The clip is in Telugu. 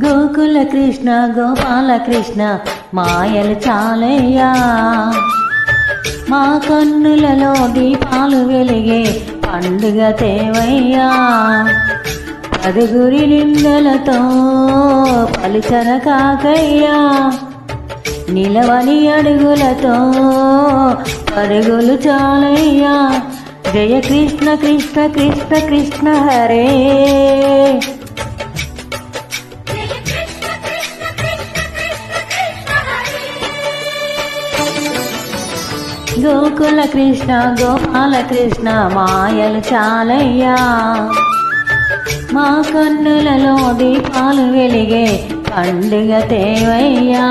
గోకుల కృష్ణ గోపాల కృష్ణ మాయలు చాలయ్యా, మా కన్నులలో దీపాలు వెలిగే పండుగ తేవయ్యా. పదుగురి నిందలతో పలిచర కాకయ్యా, నిలవని అడుగులతో పరుగులు చాలయ్యా. జయ కృష్ణ కృష్ణ కృష్ణ కృష్ణ హరే, గోకుల కృష్ణ గోపాల కృష్ణ మాయలు చాలయ్యా, మా కన్నులలో దీపాలు వెలిగే పండుగ తేవయ్యా.